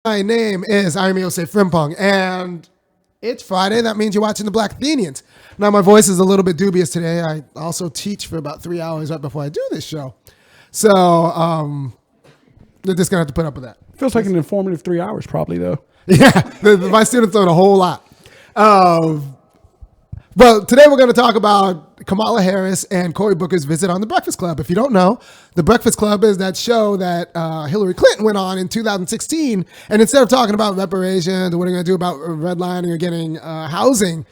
My name is Osei-Frimpong, and it's Friday. That means you're watching the Black Athenians. Now, my voice is a little bit dubious today. I also teach for about 3 hours right before I do this show. So, they're just going to have to put up with that. Feels like an informative 3 hours probably, though. Yeah, my students learn a whole lot. Well, today we're going to talk about Kamala Harris and Cory Booker's visit on The Breakfast Club. If you don't know, The Breakfast Club is that show that Hillary Clinton went on in 2016. And instead of talking about reparations or what are going to do about redlining or getting housing,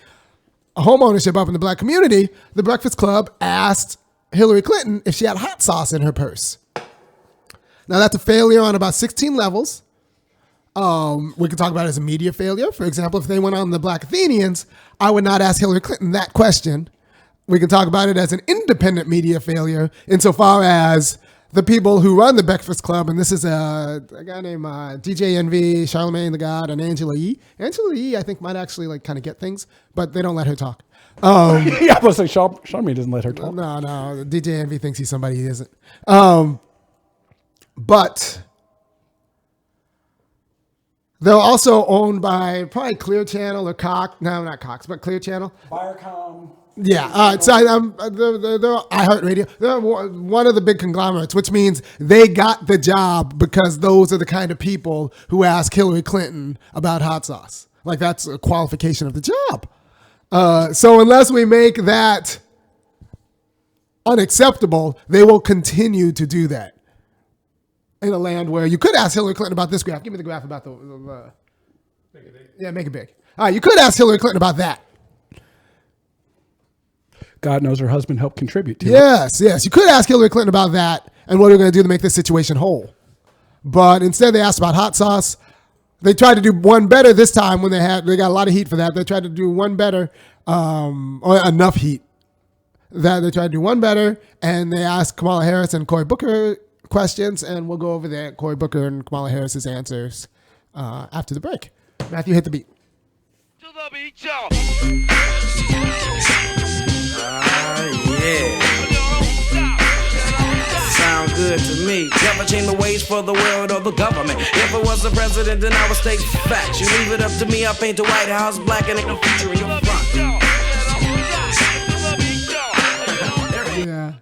home ownership up in the black community, The Breakfast Club asked Hillary Clinton if she had hot sauce in her purse. Now, that's a failure on about 16 levels. We could talk about it as a media failure. For example, if they went on the Black Athenians, I would not ask Hillary Clinton that question. We can talk about it as an independent media failure insofar as the people who run the Breakfast Club, and this is a guy named DJ Envy, Charlamagne the God, and Angela Yee. Angela Yee, I think, might actually like kind of get things, but they don't let her talk. Yeah, I was like, Charlamagne doesn't let her talk. No, DJ Envy thinks he's somebody he isn't. But they're also owned by probably Clear Channel or Cox. No, not Cox, but Clear Channel. Viacom. Yeah, so they're iHeartRadio. They're one of the big conglomerates, which means they got the job because those are the kind of people who ask Hillary Clinton about hot sauce. Like, that's a qualification of the job. So unless we make that unacceptable, they will continue to do that. In a land where you could ask Hillary Clinton about this graph. Give me the graph about the make it big. Yeah, make it big. All right, you could ask Hillary Clinton about that. God knows her husband helped contribute to it. Yes. You could ask Hillary Clinton about that and what are we going to do to make this situation whole. But instead they asked about hot sauce. They tried to do one better this time when they got a lot of heat for that. They tried to do one better, or enough heat. That they tried to do one better, and they asked Kamala Harris and Cory Booker questions, and we'll go over that Cory Booker and Kamala Harris's answers after the break. Matthew, hit the beat. To the beat, y'all. Yeah. Sound good to me. Never change the ways for the world or the government. If I was the president, then I would state facts. You leave it up to me, I paint the White House black and it can feature in your front. Yeah.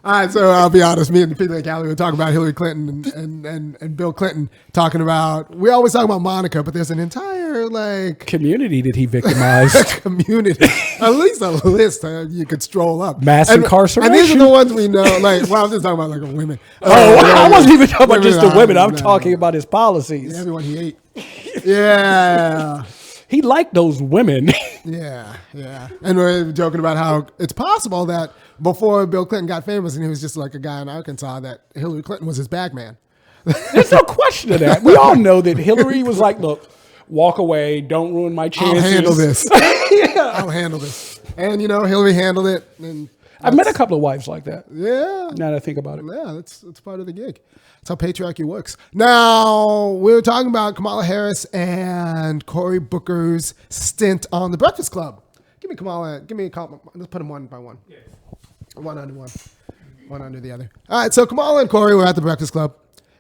All right, so I'll be honest. Me and Peter and Callie were talking about Hillary Clinton and Bill Clinton, talking about, we always talk about Monica, but there's an entire, like... community that he victimized. Community. At least a list you could stroll up. Mass incarceration. And these are the ones we know, like, well, I'm just talking about, like, women. I wasn't even talking about just the women. I'm talking about his policies. Everyone he ate. Yeah. He liked those women. Yeah. And we're joking about how it's possible that before Bill Clinton got famous and he was just like a guy in Arkansas, that Hillary Clinton was his bag man. There's no question of that. We all know that Hillary was like, look, walk away. Don't ruin my chances. I'll handle this. Yeah. I'll handle this. And, Hillary handled it. And I've met a couple of wives like that. Yeah. Now that I think about it. Yeah, that's part of the gig. That's how patriarchy works. Now, we were talking about Kamala Harris and Cory Booker's stint on The Breakfast Club. Give me Kamala. Let's put them one by one. Yeah. One under one. One under the other. All right, so Kamala and Cory were at The Breakfast Club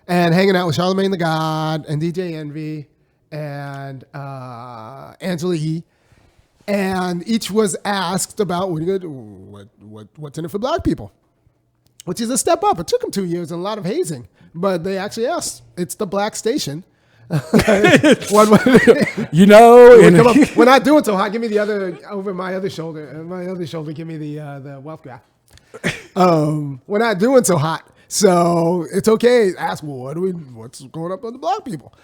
and hanging out with Charlamagne the God and DJ Envy and Angela Yee. And each was asked about, what are you going to do? What's in it for black people? Which is a step up. It took them 2 years and a lot of hazing. But they actually asked. It's the black station. We're not doing so hot. Give me the other, over my other shoulder. My other shoulder, give me the wealth graph. We're not doing so hot. So it's okay. Ask, well, what's going up with the black people?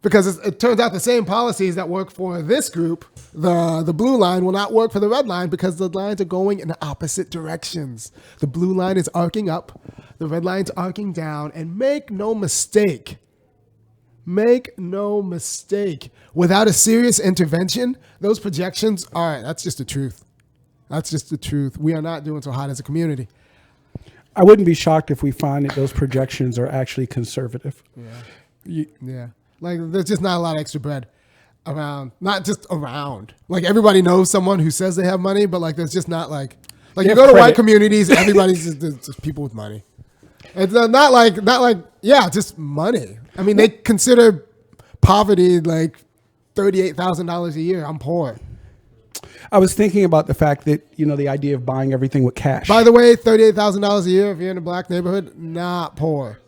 Because it turns out the same policies that work for this group, the blue line, will not work for the red line because the lines are going in opposite directions. The blue line is arcing up, the red line's arcing down, and make no mistake, without a serious intervention, those projections, all right, that's just the truth. That's just the truth. We are not doing so hot as a community. I wouldn't be shocked if we find that those projections are actually conservative. Yeah. Like, there's just not a lot of extra bread around. Not just around. Like, everybody knows someone who says they have money, but, like, there's just not, like you go to white communities, everybody's just people with money. It's not like, just money. I mean, they consider poverty, like $38,000 a year. I'm poor. I was thinking about the fact that, the idea of buying everything with cash. By the way, $38,000 a year if you're in a black neighborhood, not poor.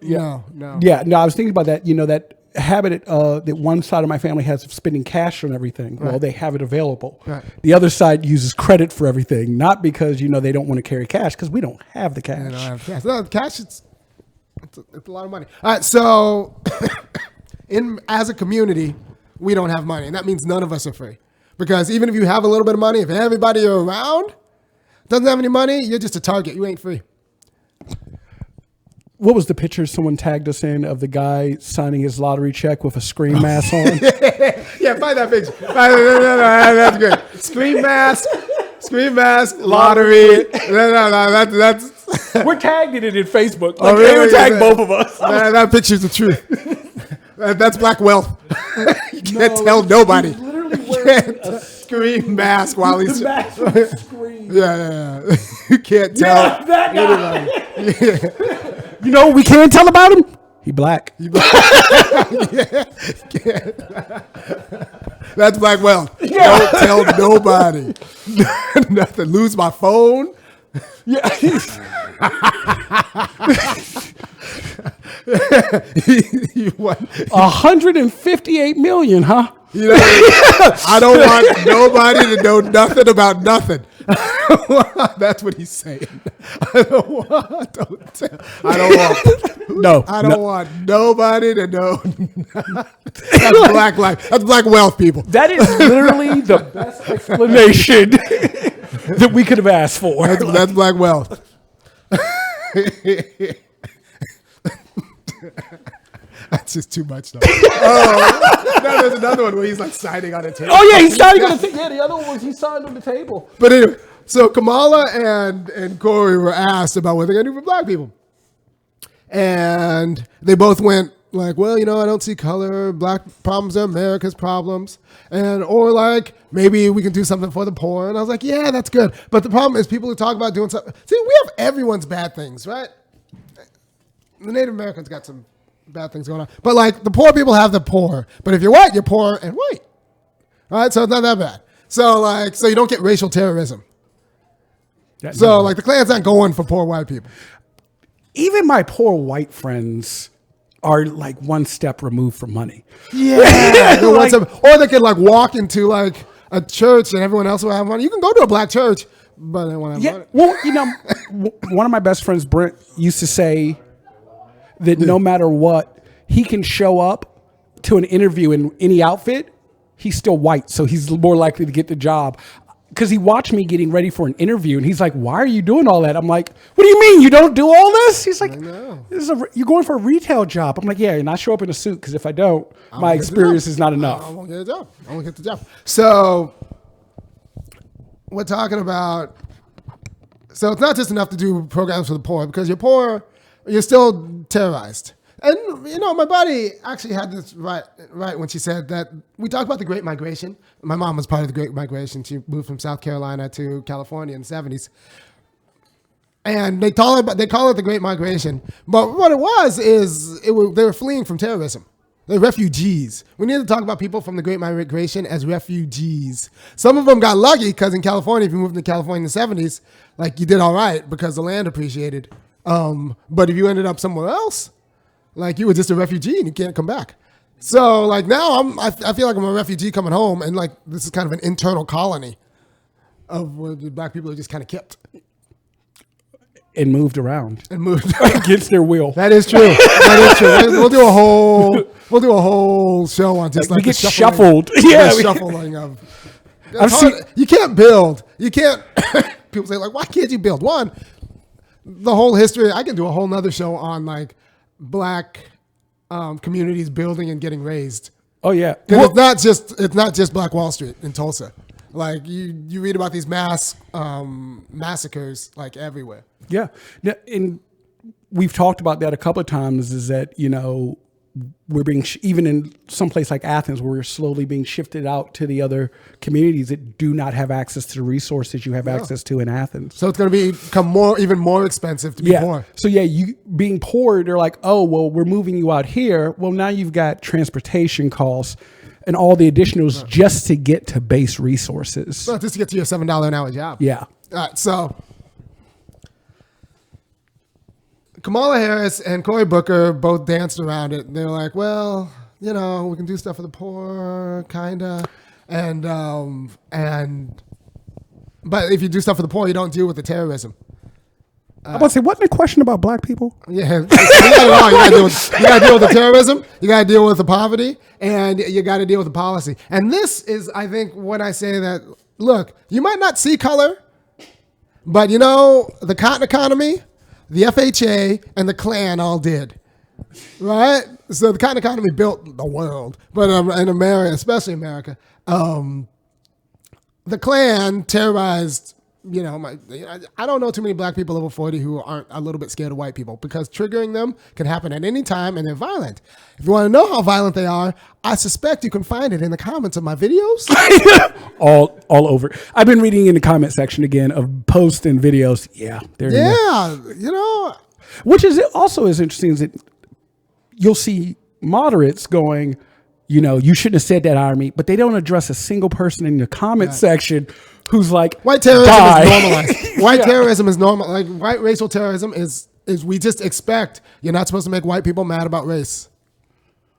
Yeah. No. Yeah, no, I was thinking about that, that habit that one side of my family has of spending cash on everything. Well, they have it available. Right. The other side uses credit for everything, not because, they don't want to carry cash, because we don't have the cash. I don't have cash. No, cash, it's a lot of money. All right, so as a community, we don't have money, and that means none of us are free. Because even if you have a little bit of money, if everybody you're around doesn't have any money, you're just a target. You ain't free. What was the picture someone tagged us in of the guy signing his lottery check with a Scream mask on? Yeah, find that picture. No, that's good. Scream mask, lottery. No, that's. We're tagging it in Facebook. Oh, really? They would tag both of us. That picture's the truth. That's black wealth. You can't tell nobody. He's literally wearing a Scream mask while he's. mask with Scream. Yeah. You can't tell. Yeah, that guy. Yeah. We can't tell about him. He black. That's black wealth. Yeah. Don't tell nobody. Nothing. Lose my phone. Yeah. You what? 158 million, huh? I don't want nobody to know nothing about nothing. That's what he's saying. I don't want nobody to know. That's black life. That's black wealth, people. That is literally the best explanation that we could have asked for. That's black wealth. That's just too much, though. No, there's another one where he's like signing on a table. Oh yeah, he's signing on the table. Yeah, the other one was he signed on the table. But anyway, so Kamala and Corey were asked about what they're gonna do for black people, and they both went like, "Well, I don't see color. Black problems are America's problems, or like maybe we can do something for the poor." And I was like, "Yeah, that's good." But the problem is people who talk about doing something. See, we have everyone's bad things, right? The Native Americans got some bad things going on. But like the poor people have the poor. But if you're white, you're poor and white. All right, so it's not that bad. So you don't get racial terrorism. The Klan's not going for poor white people. Even my poor white friends are like one step removed from money. Yeah. Or they could like walk into like a church and everyone else will have money. You can go to a black church, but they won't have money. Well, one of my best friends, Brent, used to say that no matter what, he can show up to an interview in any outfit. He's still white, so he's more likely to get the job. Because he watched me getting ready for an interview, and he's like, "Why are you doing all that?" I'm like, "What do you mean you don't do all this?" He's like, "You're going for a retail job." I'm like, "Yeah, and I show up in a suit because if I don't, my experience is not enough." I won't get a job. I won't get the job. So we're talking about. So it's not just enough to do programs for the poor because you're poor. You're still terrorized. And, my buddy actually had this right when she said that we talked about the Great Migration. My mom was part of the Great Migration. She moved from South Carolina to California in the 70s. And they call it the Great Migration. But what it was is they were fleeing from terrorism. They're refugees. We need to talk about people from the Great Migration as refugees. Some of them got lucky because in California, if you moved to California in the 70s, like you did all right because the land appreciated. But if you ended up somewhere else, like you were just a refugee and you can't come back. So like now I feel like I'm a refugee coming home and like this is kind of an internal colony of where the black people are just kind of kept. And moved around. Against their will. That is true. We'll do a whole show on just like we get the shuffled. The shuffling of. You can't build. You can't. People say like, why can't you build? One, the whole history. I can do a whole nother show on like black communities building and getting raised. Oh yeah. Well, it's not just Black Wall Street in Tulsa. Like you read about these massacres like everywhere. Yeah. And we've talked about that a couple of times is that, we're being even in some place like Athens, we're slowly being shifted out to the other communities that do not have access to the resources you have access to in Athens. So it's going to become even more expensive to be poor. So you being poor, they're like, oh, well, we're moving you out here. Well, now you've got transportation costs and all the additionals just to get to base resources. Well, just to get to your $7 an hour job. Yeah. All right, so Kamala Harris and Cory Booker both danced around it. They're like, well, we can do stuff for the poor, kinda, but if you do stuff for the poor, you don't deal with the terrorism. I'm about to say, wasn't a question about black people? Yeah, you got to deal with the terrorism. You got to deal with the poverty, and you got to deal with the policy. And this is, I think, when I say that. Look, you might not see color, but the cotton economy, the FHA, and the Klan all did, right? So the cotton economy built the world, but in America, especially America, the Klan terrorized. I don't know too many black people over 40 who aren't a little bit scared of white people, because triggering them can happen at any time, and they're violent. If you want to know how violent they are, I suspect you can find it in the comments of my videos. all over. I've been reading in the comment section again of posts and videos. Yeah, there. Yeah, which is also as interesting as it. You'll see moderates going, you shouldn't have said that, Army, but they don't address a single person in the comment section who's like, white terrorism is normalized. White terrorism is normal. Like, white racial terrorism is we just expect you're not supposed to make white people mad about race.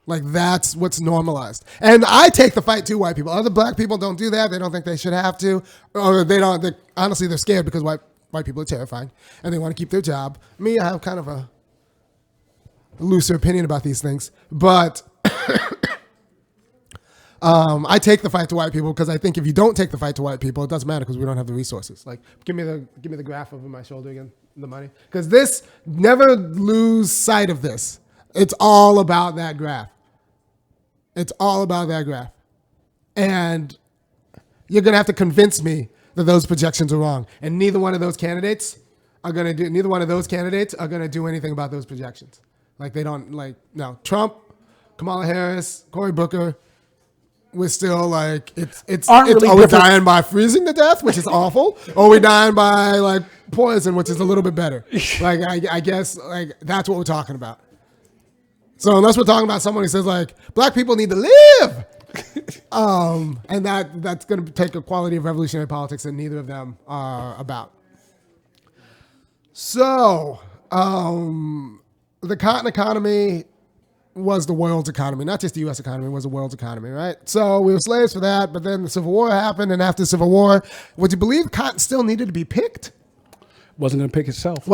Like, that's what's normalized. And I take the fight to white people. Other black people don't do that. They don't think they should have to, or they don't. Honestly, they're scared because white people are terrifying and they want to keep their job. Me, I have kind of a looser opinion about these things, but I take the fight to white people because I think if you don't take the fight to white people, it doesn't matter because we don't have the resources. Like, give me the graph over my shoulder again, the money, because this, never lose sight of this. It's all about that graph. It's all about that graph, and you're gonna have to convince me that those projections are wrong. And neither one of those candidates are gonna do anything about those projections. Like, they don't, no, Trump, Kamala Harris, Cory Booker. We're still like, are we dying by freezing to death, which is awful, or are we dying by poison, which is a little bit better? I guess that's what we're talking about. So unless we're talking about someone who says black people need to live, and that's going to take a quality of revolutionary politics that neither of them are about. So the cotton economy was the world's economy, not just the U.S. economy, was the world's economy, right? So we were slaves for that, but then the Civil War happened, and after the Civil War, would you believe cotton still needed to be picked? Wasn't going to pick itself.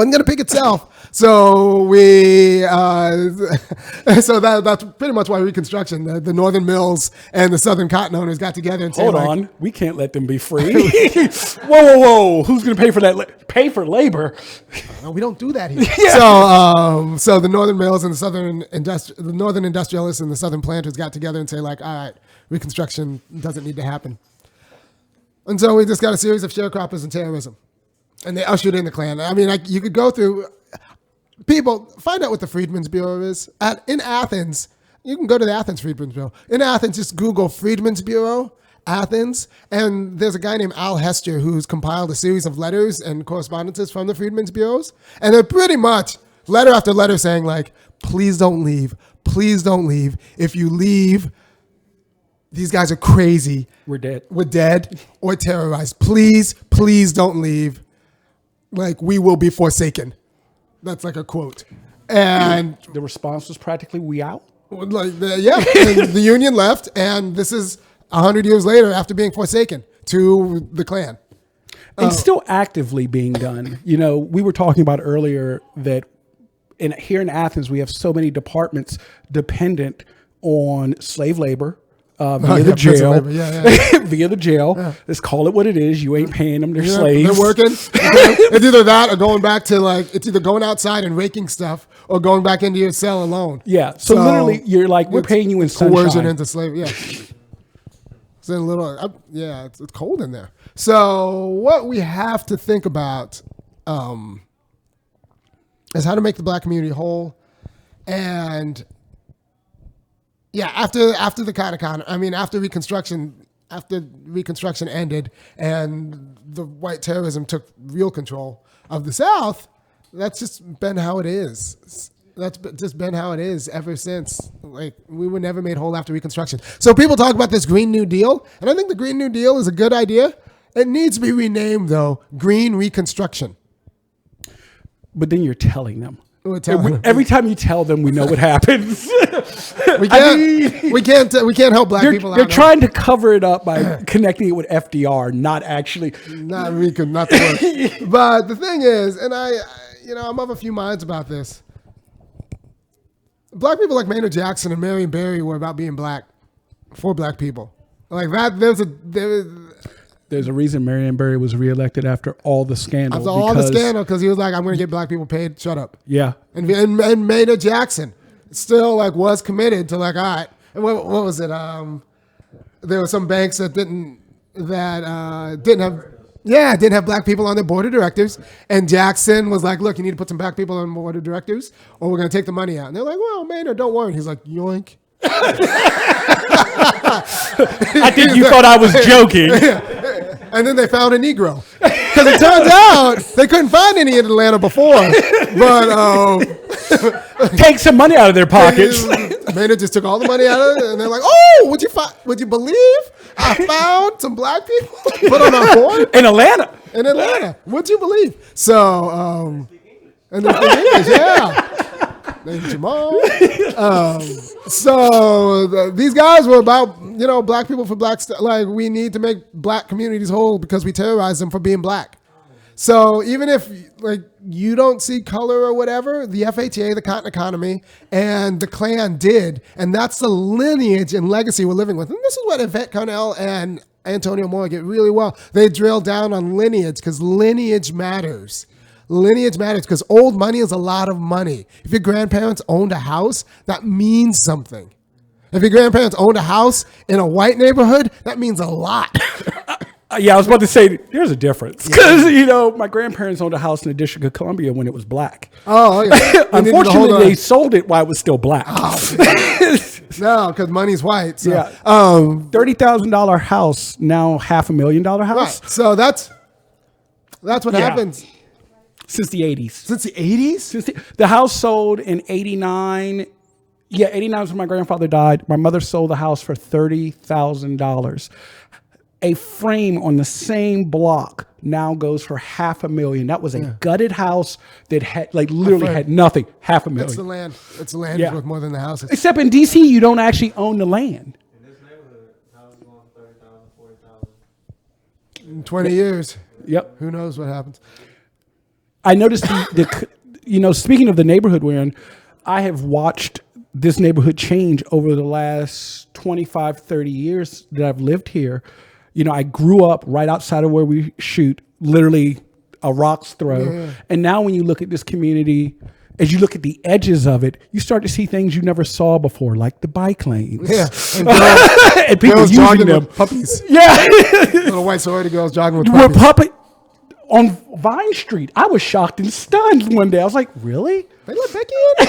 So we, so that's pretty much why Reconstruction, the Northern mills and the Southern cotton owners got together and said, hold on, we can't let them be free. Whoa. Who's going to pay for that? Pay for labor? No, we don't do that here. Yeah. So the Northern mills and the Northern industrialists and the Southern planters got together and say all right, Reconstruction doesn't need to happen. And so we just got a series of sharecroppers and terrorism. And they ushered in the Klan. I mean, you could go through, people, find out what the Freedmen's Bureau is. In Athens, you can go to the Athens Freedmen's Bureau. In Athens, just Google Freedmen's Bureau, Athens, and there's a guy named Al Hester who's compiled a series of letters and correspondences from the Freedmen's Bureaus. And they're pretty much letter after letter saying please don't leave. Please don't leave. If you leave, these guys are crazy. We're dead or terrorized. Please don't leave. We will be forsaken. That's a quote. And the response was practically, we out? And the Union left, and this is 100 years later after being forsaken to the Klan. And still actively being done. We were talking about earlier that here in Athens, we have so many departments dependent on slave labor. Via the jail. Via the jail. Yeah. Let's call it what it is. You ain't paying them. They're slaves. They're working. It's either that or going back to it's either going outside and raking stuff or going back into your cell alone. Yeah. So literally you're we're paying you in sunshine. Coercion into slavery. Yeah. It's a little, it's cold in there. So what we have to think about is how to make the black community whole and Yeah, after the after Reconstruction ended and the white terrorism took real control of the South, that's just been how it is. That's just been how it is ever since. Like, we were never made whole after Reconstruction. So people talk about this Green New Deal, and I think the Green New Deal is a good idea. It needs to be renamed, though, Green Reconstruction. But then you're telling them. Every time you tell them, we know what happens. We can't help black people out. They're trying to cover it up by connecting it with FDR, not actually. Not the word. But the thing is, and I'm of a few minds about this. Black people like Maynard Jackson and Marion Barry were about being black for black people. Like that, There's a reason Marion Barry was reelected after all the scandal. After all the scandal, because he was like, I'm going to get black people paid. Shut up. Yeah. And Maynard Jackson still was committed to all right. And what was it? There were some banks that didn't have black people on their board of directors. And Jackson was like, look, you need to put some black people on the board of directors or we're going to take the money out. And they're like, well, Maynard, don't worry. And he's like, yoink. I think you thought I was joking. And then they found a Negro. Because it turns out they couldn't find any in Atlanta before. But take some money out of their pockets. Maynard just took all the money out of it, and they're like, "Oh, would you believe I found some black people put on our board in Atlanta? In Atlanta, would you believe?" So, and they're English, yeah. Named Jamal. These guys were about black people for black like we need to make black communities whole because we terrorize them for being black. So even if you don't see color or whatever, the FHA, the Cotton Economy, and the Klan did, and that's the lineage and legacy we're living with. And this is what Yvette Carnell and Antonio Moore get really well. They drill down on lineage because lineage matters. Lineage matters because old money is a lot of money. If your grandparents owned a house, that means something. If your grandparents owned a house in a white neighborhood, that means a lot. Yeah, I was about to say, there's a difference. Because, my grandparents owned a house in the District of Columbia when it was black. Oh, yeah. Unfortunately, they sold it while it was still black. Oh, no, because money's white. So. Yeah. $30,000 house, now $500,000 house. Right. So that's what happens. Since the 80s. Since the 80s? The house sold in 89. Yeah, 89 was when my grandfather died. My mother sold the house for $30,000. A frame on the same block now goes for $500,000. That was a gutted house that had literally had nothing. $500,000. It's the land. It's the land worth more than the houses. Except in DC, you don't actually own the land. In this neighborhood, houses going for $30,000, $40,000. In 20 years. Yep. Who knows what happens? I noticed speaking of the neighborhood we're in, I have watched this neighborhood change over the last 25, 30 years that I've lived here. I grew up right outside of where we shoot, literally a rock's throw. Yeah. And now when you look at this community, as you look at the edges of it, you start to see things you never saw before, like the bike lanes. Yeah. And people girls using jogging them. with puppies. Yeah. Little white sorority girls jogging with puppies. On Vine Street, I was shocked and stunned one day. I was like, really? They let Becky in?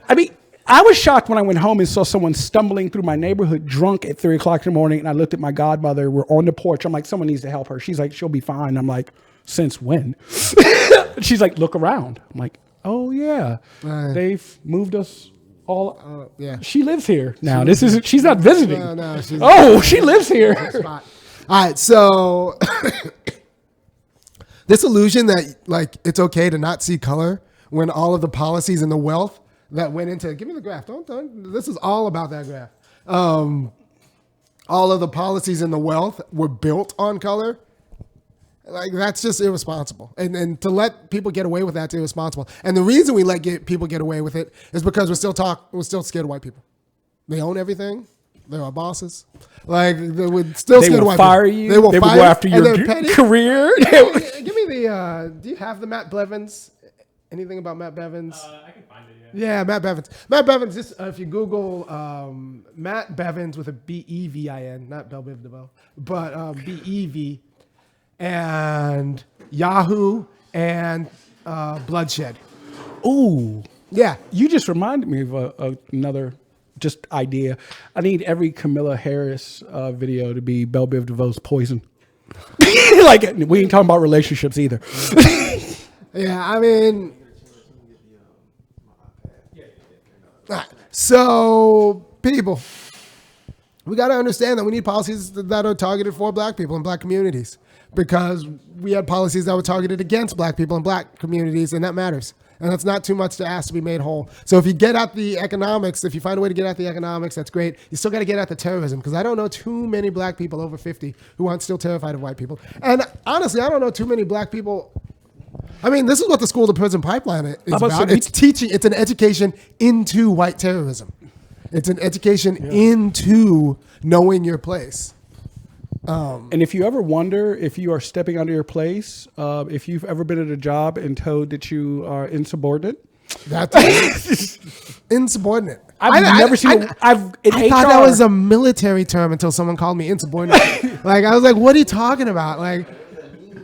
I mean, I was shocked when I went home and saw someone stumbling through my neighborhood drunk at 3 o'clock in the morning. And I looked at my godmother. We're on the porch. I'm like, someone needs to help her. She's like, she'll be fine. I'm like, since when? She's like, look around. I'm like, oh, yeah. They've moved us all. Yeah. She lives here now. She's not visiting. No, she lives here. All right, so this illusion that it's okay to not see color when all of the policies and the wealth that went into give me the graph. Don't this is all about that graph. All of the policies and the wealth were built on color. That's just irresponsible. And to let people get away with that's irresponsible. And the reason we let people get away with it is because we're still scared of white people. They own everything. They're our bosses. They would still scared of white fire people. you. They will go after your Give career. me the. Do you have the Matt Blevins? Anything about Matt Bevins? I can find it. Yeah, Matt Bevins. Matt Bevins. Just if you Google Matt Bevins with a BEVIN, not Bell Biv DeVoe, but BEV, and Yahoo and Bloodshed. Ooh. Yeah. You just reminded me of another just idea. I need every Camilla Harris video to be Belle Biv DeVoe's Poison. Like, we ain't talking about relationships either. Yeah, I mean, so people, we got to understand that we need policies that are targeted for black people and black communities, because we had policies that were targeted against black people and black communities, and that matters. And that's not too much to ask to be made whole. So if you get at the economics, if you find a way to get at the economics, that's great. You still got to get at the terrorism, because I don't know too many black people over 50 who aren't still terrified of white people. And honestly, I don't know too many black people. I mean, this is what the school to prison pipeline is about. It's teaching. It's an education into white terrorism. It's an education into knowing your place. And if you ever wonder if you are stepping out of your place, if you've ever been at a job and told that you are insubordinate, that's insubordinate. I've never seen. I thought that was a military term until someone called me insubordinate. Like, I was like, "What are you talking about? Like,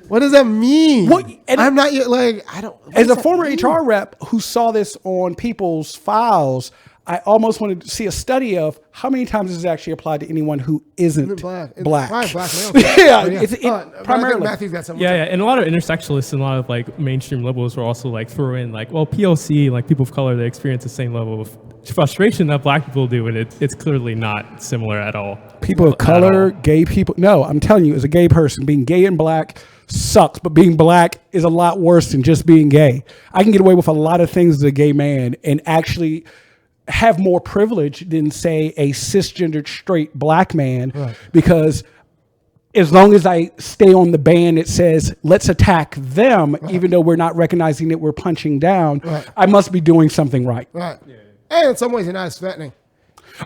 what does that mean?" I'm not like, I don't. As a former HR rep who saw this on people's files, I almost wanted to see a study of how many times this is actually applied to anyone who isn't black. Right, black male. Primarily. Matthew's got something. Yeah, and a lot of intersectionalists and a lot of like mainstream liberals will also like throw in like, well, POC, like people of color, they experience the same level of frustration that black people do, and it's clearly not similar at all. People of color, gay people. No, I'm telling you, as a gay person, being gay and black sucks, but being black is a lot worse than just being gay. I can get away with a lot of things as a gay man and actually have more privilege than, say, a cisgendered straight black man, because as long as I stay on the band that says let's attack them, even though we're not recognizing that we're punching down, I must be doing something right. Right. And in some ways, you're not as threatening.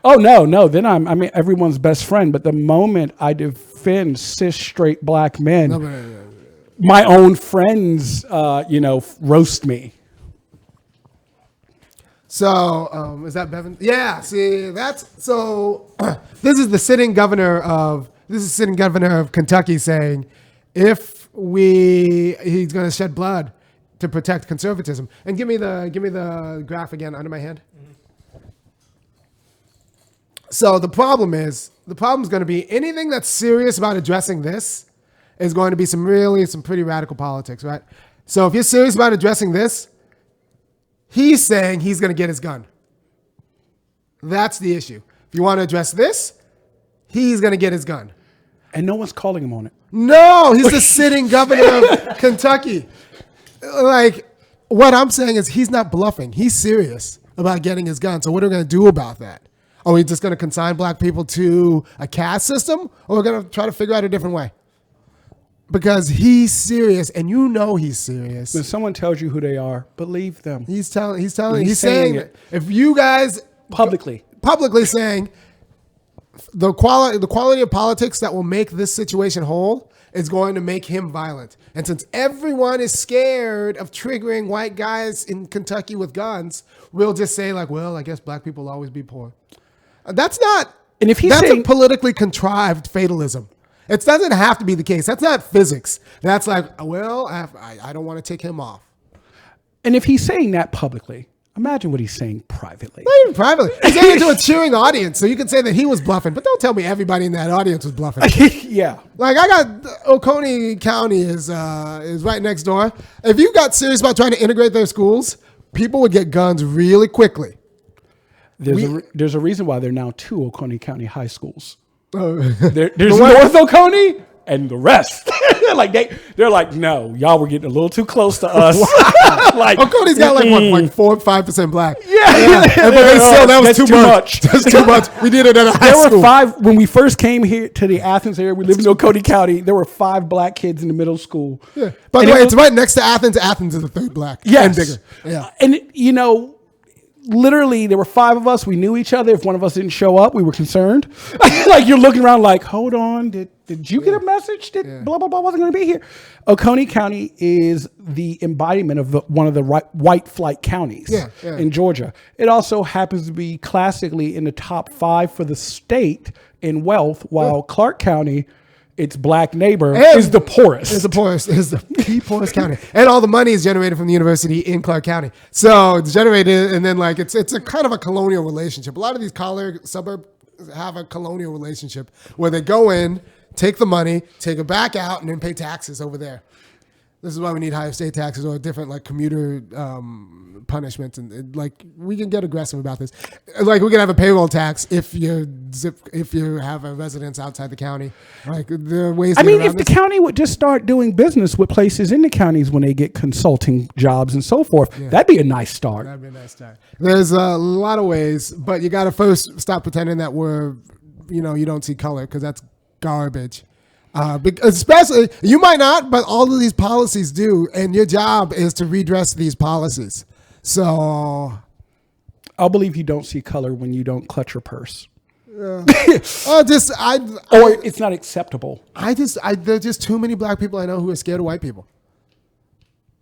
Oh no! Then I mean, everyone's best friend. But the moment I defend cis straight black men, my own friends, roast me. So, is that Bevan? Yeah, see, that's, so, this is sitting governor of Kentucky saying, he's going to shed blood to protect conservatism. And give me the graph again under my hand. So the problem is going to be anything that's serious about addressing this is going to be some pretty radical politics, right? So if you're serious about addressing this, he's saying he's going to get his gun. That's the issue. If you want to address this, he's going to get his gun. And no one's calling him on it. No, he's the sitting governor of Kentucky. Like, what I'm saying is he's not bluffing. He's serious about getting his gun. So what are we going to do about that? Are we just going to consign black people to a caste system? Or we're going to try to figure out a different way? Because he's serious, and you know he's serious. When someone tells you who they are, believe them. He's saying it. If you guys publicly saying the quality of politics that will make this situation whole is going to make him violent. And since everyone is scared of triggering white guys in Kentucky with guns, we'll just say like, well, I guess black people will always be poor. That's not. And if that's a politically contrived fatalism. It doesn't have to be the case. That's not physics. That's like, well, I don't want to take him off. And if he's saying that publicly, imagine what he's saying privately. Not even privately. He's saying it to a cheering audience, so you can say that he was bluffing, but don't tell me everybody in that audience was bluffing. Yeah. Like, I got Oconee County is right next door. If you got serious about trying to integrate their schools, people would get guns really quickly. There's a reason why there are now 2 Oconee County high schools. There's North Oconee and the rest. They're like, no, y'all were getting a little too close to us. Like, Oconee's got like 4 or 5% black. Yeah. But they still, that was too much. That's too much. We did it at a high school. There were 5 when we first came here to the Athens area. We lived in Oconee County. There were 5 black kids in the middle school. Yeah. By the way, it's right next to Athens. Athens is the 3rd black. Yes. And bigger. Yeah. And literally, there were 5 of us. We knew each other. If one of us didn't show up, we were concerned. Like, you're looking around like, hold on, did you get a message that blah, blah, blah wasn't going to be here? Oconee County is the embodiment of one of the white flight counties in Georgia. It also happens to be classically in the top 5 for the state in wealth, while Clark County its black neighbor And is the poorest. Is the poorest county, and all the money is generated from the university in Clark County. So it's generated, and then like it's a kind of a colonial relationship. A lot of these collar suburbs have a colonial relationship where they go in, take the money, take it back out, and then pay taxes over there. This is why we need higher state taxes or different like commuter punishments, and like we can get aggressive about this. Like we can have a payroll tax if you have a residence outside the county. Like there are ways. I mean, if the county would just start doing business with places in the counties when they get consulting jobs and so forth, that'd be a nice start. That'd be a nice start. There's a lot of ways, but you got to first stop pretending that you don't see color, because that's garbage. Especially, you might not, but all of these policies do, and your job is to redress these policies. So, I'll believe you don't see color when you don't clutch your purse. or it's not acceptable. there's just too many black people I know who are scared of white people.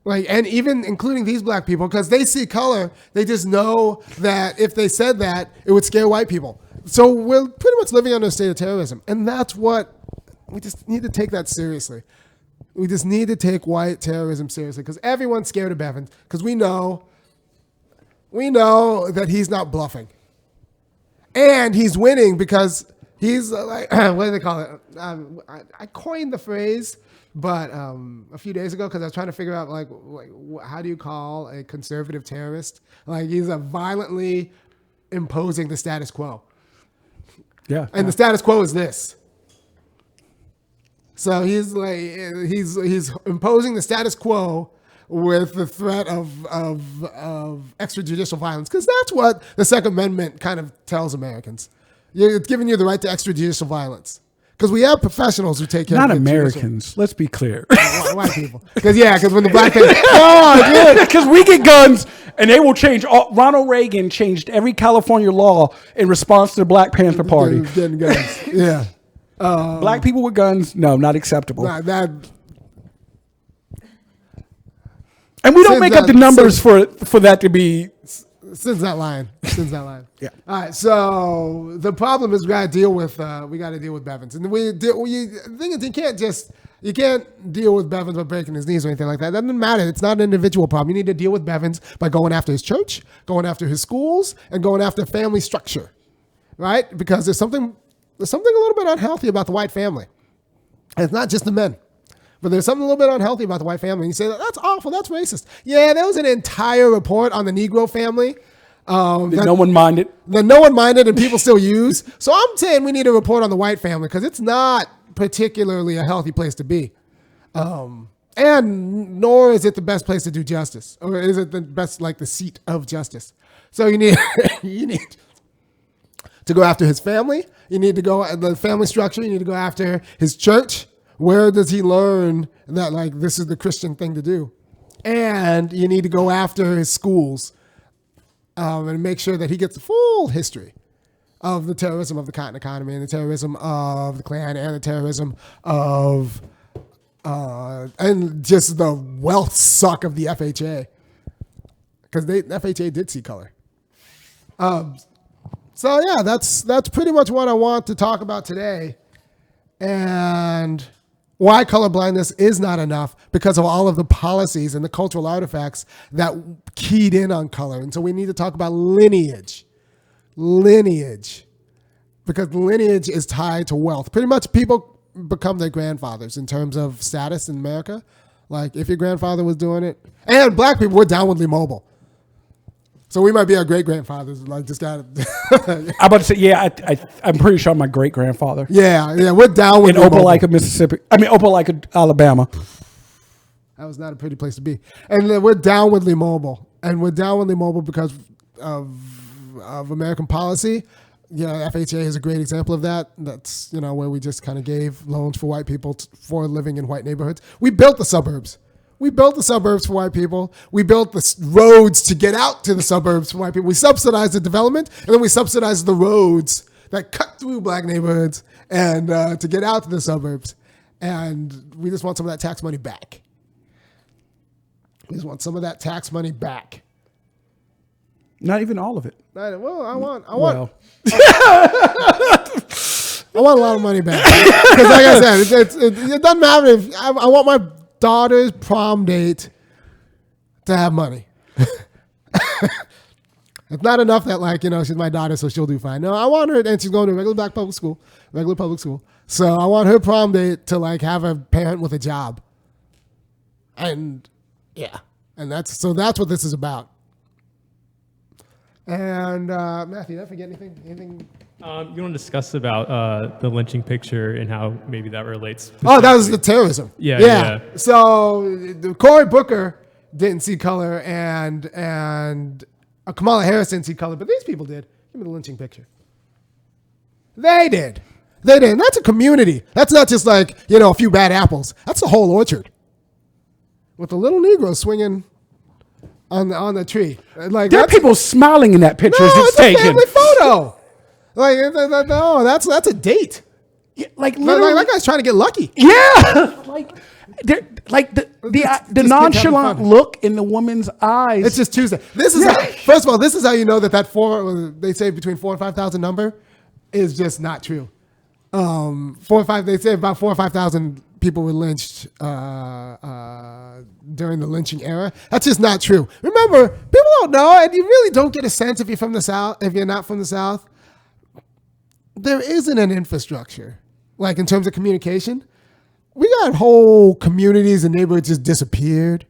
Like, and even including these black people, because they see color, they just know that if they said that, it would scare white people. So we're pretty much living under a state of terrorism, and that's what. We just need to take that seriously. We just need to take white terrorism seriously, because everyone's scared of Bevins, because we know that he's not bluffing. And he's winning because he's like, what do they call it? I coined the phrase, but a few days ago, because I was trying to figure out like how do you call a conservative terrorist? Like he's violently imposing the status quo. Yeah. And the status quo is this. So he's imposing the status quo with the threat of extrajudicial violence, because that's what the Second Amendment kind of tells Americans. It's giving you the right to extrajudicial violence, because we have professionals who take care Not of Americans. Let's be clear. white people. Because when the black people, Because we get guns and they will change. Ronald Reagan changed every California law in response to the Black Panther Party. getting guns, yeah. Black people with guns, no, not acceptable. That And we don't make up the numbers for that to be. Since that line. Yeah. All right. So the problem is we got to deal with Bevins, and the thing is you can't deal with Bevins by breaking his knees or anything like that. That doesn't matter. It's not an individual problem. You need to deal with Bevins by going after his church, going after his schools, and going after family structure, right? Because there's something a little bit unhealthy about the white family. And it's not just the men. But there's something a little bit unhealthy about the white family. And you say, that's awful, that's racist. Yeah, there was an entire report on the Negro family. That no one minded. That no one minded and people still use. So I'm saying we need a report on the white family, because it's not particularly a healthy place to be. And nor is it the best place to do justice. Or is it the best, like the seat of justice. So you need to go after his family. You need to go the family structure. You need to go after his church. Where does he learn that like this is the Christian thing to do? And you need to go after his schools and make sure that he gets the full history of the terrorism of the cotton economy and the terrorism of the Klan and the terrorism of and just the wealth suck of the FHA, because the FHA did see color. So yeah, that's pretty much what I want to talk about today, and why colorblindness is not enough because of all of the policies and the cultural artifacts that keyed in on color. And so we need to talk about lineage, because lineage is tied to wealth. Pretty much people become their grandfathers in terms of status in America. Like if your grandfather was doing it, and black people, we're downwardly mobile. So we might be our great grandfathers. Like just got. I'm about to say, yeah, I'm pretty sure my great grandfather. Yeah, we're downwardly in Opelika, Mississippi. Opelika, Alabama. That was not a pretty place to be. And we're downwardly mobile, and we're downwardly mobile because of American policy. Yeah, FHA is a great example of that. That's where we just kind of gave loans for white people for living in white neighborhoods. We built the suburbs. We built the suburbs for white people. We built the roads to get out to the suburbs for white people. We subsidized the development, and then we subsidized the roads that cut through black neighborhoods and to get out to the suburbs. And we just want some of that tax money back. Not even all of it. I want. Well. I want a lot of money back. Because like I said, it doesn't matter if I want my daughter's prom date to have money. It's not enough that like, she's my daughter, so she'll do fine. No, I want her, and she's going to a regular public school. So I want her prom date to like have a parent with a job. And yeah, and that's what this is about. And Matthew, did I forget anything? You want to discuss about the lynching picture and how maybe that relates? Oh, that was the terrorism. Yeah. So Cory Booker didn't see color, and Kamala Harris didn't see color, but these people did. Give me the lynching picture. They did. And that's a community. That's not just like a few bad apples. That's the whole orchard with the little Negro swinging on the tree. Like There are people smiling in that picture as it's a taken. family photo. Like no, that's a date. Yeah, like literally, That guy's trying to get lucky. yeah, the nonchalant look in the woman's eyes. It's just Tuesday. This is first of all, this is how you know that they say between 4,000 and 5,000 number is just not true. 4 or 5. They say about 4,000 or 5,000 people were lynched during the lynching era. That's just not true. Remember, people don't know, and you really don't get a sense if you're from the South. If you're not from the South, there isn't an infrastructure like in terms of communication. We got whole communities and neighborhoods just disappeared.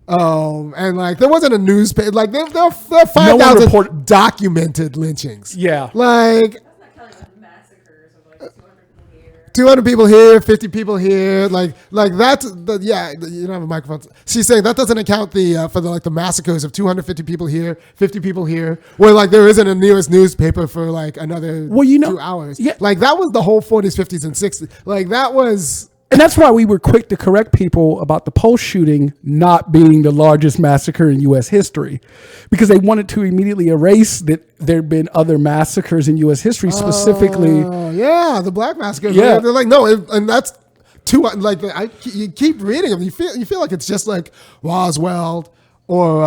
And like there wasn't a newspaper. Like there are 5,000 documented lynchings. Yeah. Like That's not counting the massacres of like 200 people here. 200 people here, 50 people here. Like that's you don't have a microphone. She's saying that doesn't account for the massacres of 250 people here, 50 people here, where like there isn't a nearest newspaper for like another 2 hours. Yeah. Like that was the whole 40s, 50s, and 60s. Like that was. And that's why we were quick to correct people about the Pulse shooting not being the largest massacre in U.S. history, because they wanted to immediately erase that there'd been other massacres in U.S. history, specifically. The Black Massacre. Yeah. They're like, no, and that's too, like, you keep reading them. You feel like it's just like Roswell or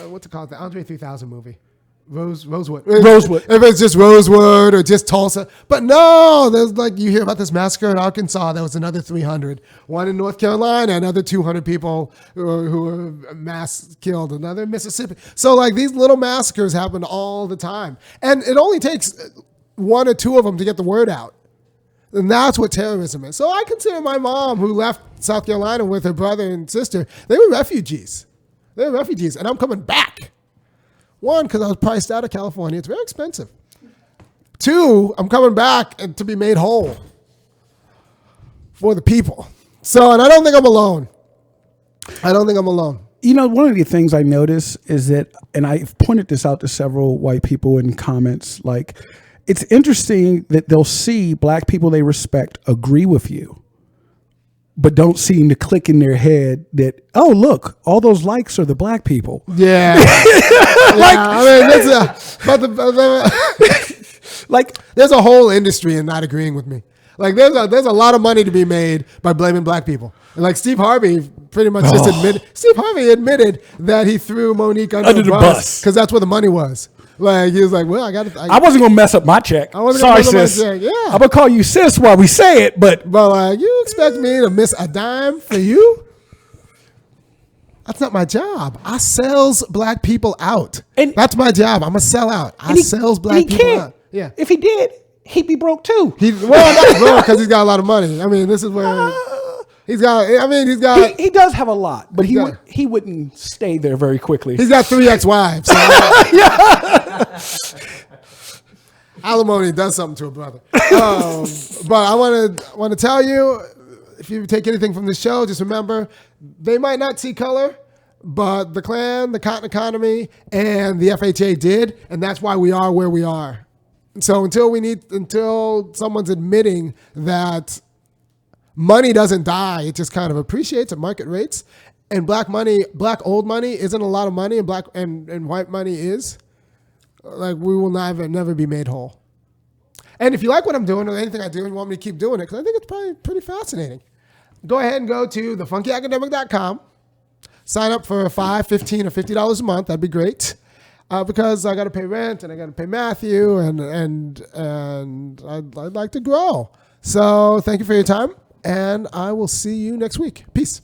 what's it called? The Andre 3000 movie. Rosewood. If it's just Rosewood or just Tulsa. But no, there's like, you hear about this massacre in Arkansas. There was another 300. One in North Carolina, another 200 people who were mass killed. Another in Mississippi. So like these little massacres happen all the time. And it only takes one or two of them to get the word out. And that's what terrorism is. So I consider my mom, who left South Carolina with her brother and sister, they were refugees. And I'm coming back. One, because I was priced out of California. It's very expensive. Two, I'm coming back and to be made whole for the people. So, and I don't think I'm alone. You know, one of the things I notice is that, and I've pointed this out to several white people in comments, like, it's interesting that they'll see black people they respect agree with you, but don't seem to click in their head that, oh, look, all those likes are the black people. Yeah. Like, there's a whole industry in not agreeing with me. Like, there's a lot of money to be made by blaming black people. And like Steve Harvey pretty much just admitted that he threw Monique under the bus because that's where the money was. Like, he was like, well, I wasn't going to mess up my check. Sorry, sis. Yeah. I'm going to call you sis while we say it, but you expect me to miss a dime for you? That's not my job. I sells black people out. And that's my job. I'm a sellout. I sells black people out. Yeah. If he did, he'd be broke too. He's not broke because he's got a lot of money. I mean, this is where he's got. He does have a lot, but he wouldn't stay there very quickly. He's got 3 ex-wives. So alimony does something to a brother. But I want to tell you, if you take anything from this show, just remember, they might not see color, but the Klan, the cotton economy, and the FHA did, and that's why we are where we are. So until someone's admitting that money doesn't die, it just kind of appreciates at market rates, and black old money isn't a lot of money, and black and white money is. Like, we will never be made whole. And if you like what I'm doing or anything I do and you want me to keep doing it, because I think it's probably pretty fascinating, go ahead and go to thefunkyacademic.com. Sign up for $5, $15, or $50 a month. That'd be great. because I got to pay rent and I got to pay Matthew and I'd like to grow. So thank you for your time, and I will see you next week. Peace.